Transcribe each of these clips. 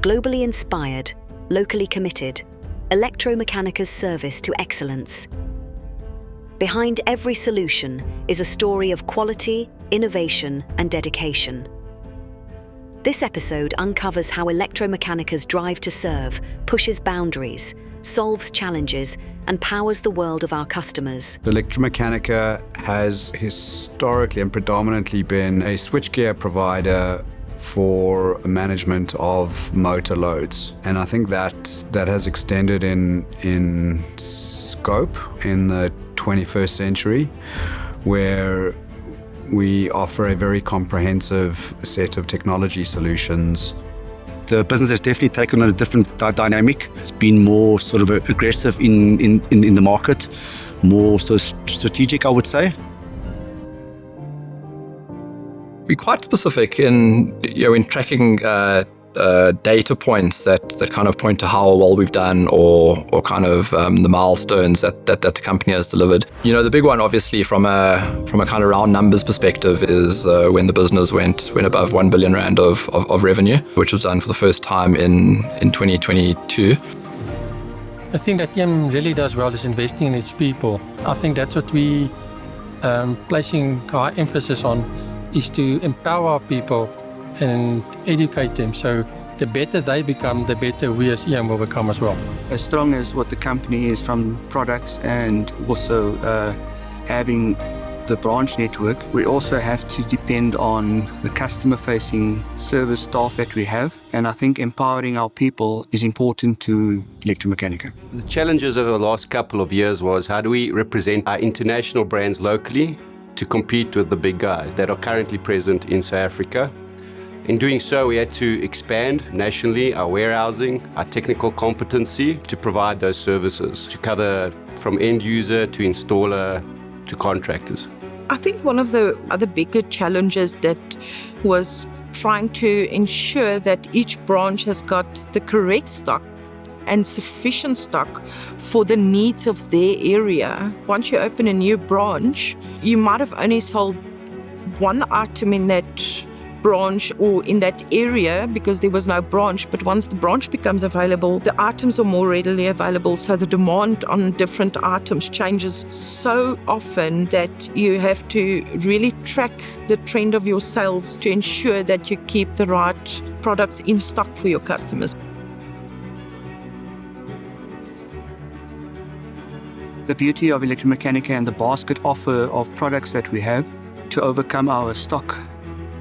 globally inspired, locally committed, Electromechanica's service to excellence. Behind every solution is a story of quality, innovation, and dedication. This episode uncovers how Electromechanica's drive to serve pushes boundaries, solves challenges, and powers the world of our customers. Electromechanica has historically and predominantly been a switchgear provider for management of motor loads. And I think that has extended in scope in the 21st century, where we offer a very comprehensive set of technology solutions. The business has definitely taken on a different dynamic. It's been more sort of aggressive in the market, more sort of strategic, I would say. We're quite specific in tracking data points that kind of point to how well we've done or kind of the milestones that the company has delivered. The big one, obviously, from a kind of round numbers perspective, is when the business went above 1 billion rand of revenue, which was done for the first time in 2022. I think that EM really does well is investing in its people. I think that's what we placing our emphasis on, is to empower our people and educate them. So the better they become, the better we as EM will become as well. As strong as what the company is from products and also having the branch network, we also have to depend on the customer-facing service staff that we have. And I think empowering our people is important to Electromechanica. The challenges over the last couple of years was, how do we represent our international brands locally to compete with the big guys that are currently present in South Africa? In doing so, we had to expand nationally our warehousing, our technical competency to provide those services, to cover from end user to installer to contractors. I think one of the other bigger challenges that was trying to ensure that each branch has got the correct stock and sufficient stock for the needs of their area. Once you open a new branch, you might have only sold one item in that branch or in that area because there was no branch, but once the branch becomes available, the items are more readily available, so the demand on different items changes so often that you have to really track the trend of your sales to ensure that you keep the right products in stock for your customers. The beauty of Electromechanica and the basket offer of products that we have to overcome our stock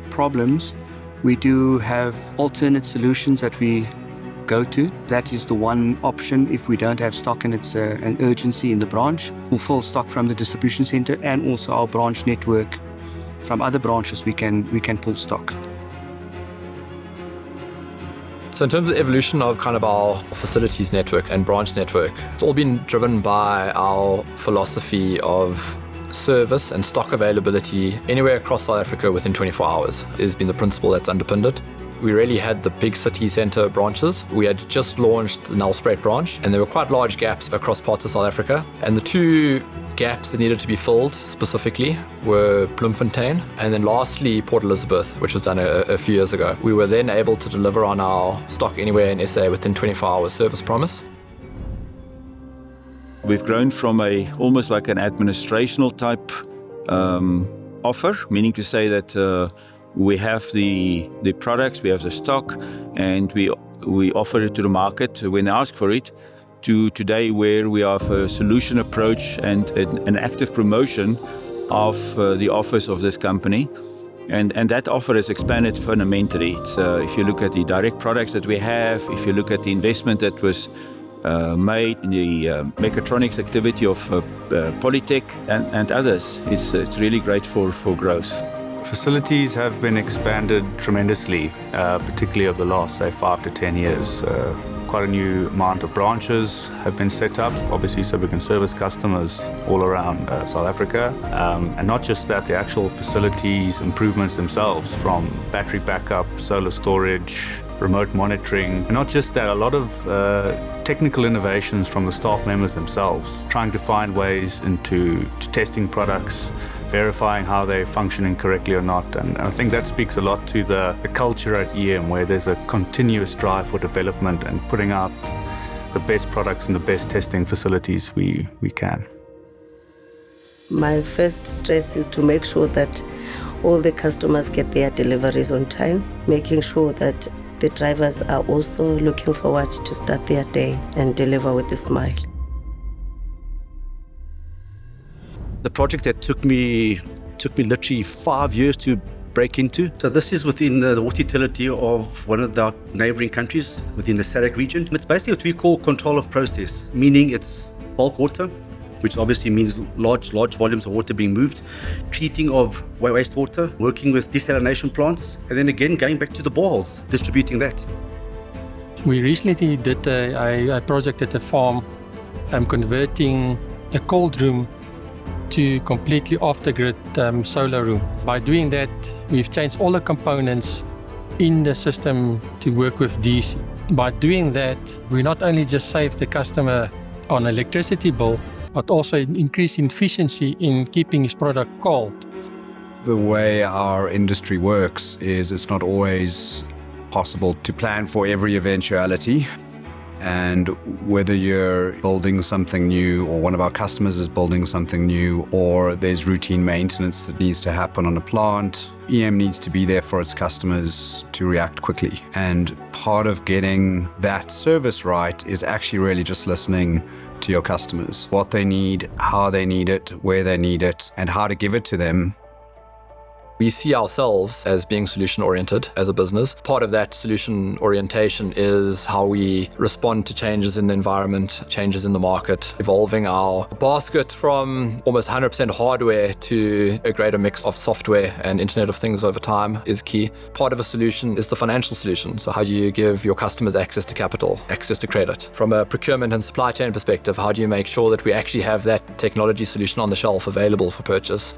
problems, we do have alternate solutions that we go to. That is the one option if we don't have stock and it's an urgency in the branch. We'll fill stock from the distribution center and also our branch network. From other branches we can pull stock. So in terms of evolution of kind of our facilities network and branch network, it's all been driven by our philosophy of service and stock availability anywhere across South Africa within 24 hours has been the principle that's underpinned it. We really had the big city centre branches. We had just launched the Nelspruit branch, and there were quite large gaps across parts of South Africa. And the two gaps that needed to be filled specifically were Bloemfontein and then lastly Port Elizabeth, which was done a few years ago. We were then able to deliver on our stock anywhere in SA within 24 hours service promise. We've grown from almost like an administrational type offer, meaning to say that we have the products, we have the stock, and we offer it to the market when they ask for it, to today where we have a solution approach and an active promotion of the offers of this company. And that offer has expanded fundamentally. It's, if you look at the direct products that we have, if you look at the investment that was made in the mechatronics activity of Polytech and others, it's really great for growth. Facilities have been expanded tremendously, particularly over the last, say, 5 to 10 years. Quite a new amount of branches have been set up, obviously, so we can service customers all around South Africa. And not just that, the actual facilities improvements themselves, from battery backup, solar storage, remote monitoring. And not just that, a lot of technical innovations from the staff members themselves, trying to find ways into testing products, verifying how they're functioning correctly or not. And I think that speaks a lot to the culture at EM, where there's a continuous drive for development and putting out the best products and the best testing facilities we can. My first stress is to make sure that all the customers get their deliveries on time, making sure that the drivers are also looking forward to start their day and deliver with a smile. The project that took me literally 5 years to break into. So this is within the water utility of one of the neighboring countries within the SADC region. It's basically what we call control of process, meaning it's bulk water, which obviously means large volumes of water being moved, treating of wastewater, working with desalination plants, and then again going back to the boreholes, distributing that. We recently did a project at a farm, converting a cold room to completely off-the-grid solar room. By doing that, we've changed all the components in the system to work with DC. By doing that, we not only just save the customer on electricity bill, but also increase efficiency in keeping his product cold. The way our industry works is it's not always possible to plan for every eventuality. And whether you're building something new or one of our customers is building something new or there's routine maintenance that needs to happen on a plant, EM needs to be there for its customers to react quickly. And part of getting that service right is actually really just listening to your customers, what they need, how they need it, where they need it, and how to give it to them. We see ourselves as being solution-oriented as a business. Part of that solution orientation is how we respond to changes in the environment, changes in the market, evolving our basket from almost 100% hardware to a greater mix of software and Internet of Things over time is key. Part of a solution is the financial solution. So how do you give your customers access to capital, access to credit? From a procurement and supply chain perspective, how do you make sure that we actually have that technology solution on the shelf available for purchase?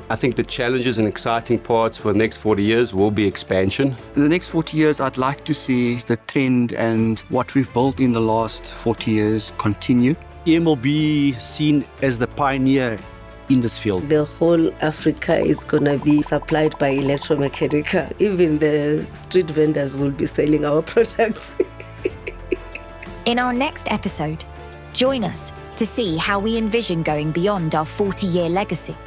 I think the challenges and exciting parts for the next 40 years will be expansion. In the next 40 years, I'd like to see the trend and what we've built in the last 40 years continue. EM will be seen as the pioneer in this field. The whole Africa is going to be supplied by Electromechanica. Even the street vendors will be selling our products. In our next episode, join us to see how we envision going beyond our 40-year legacy.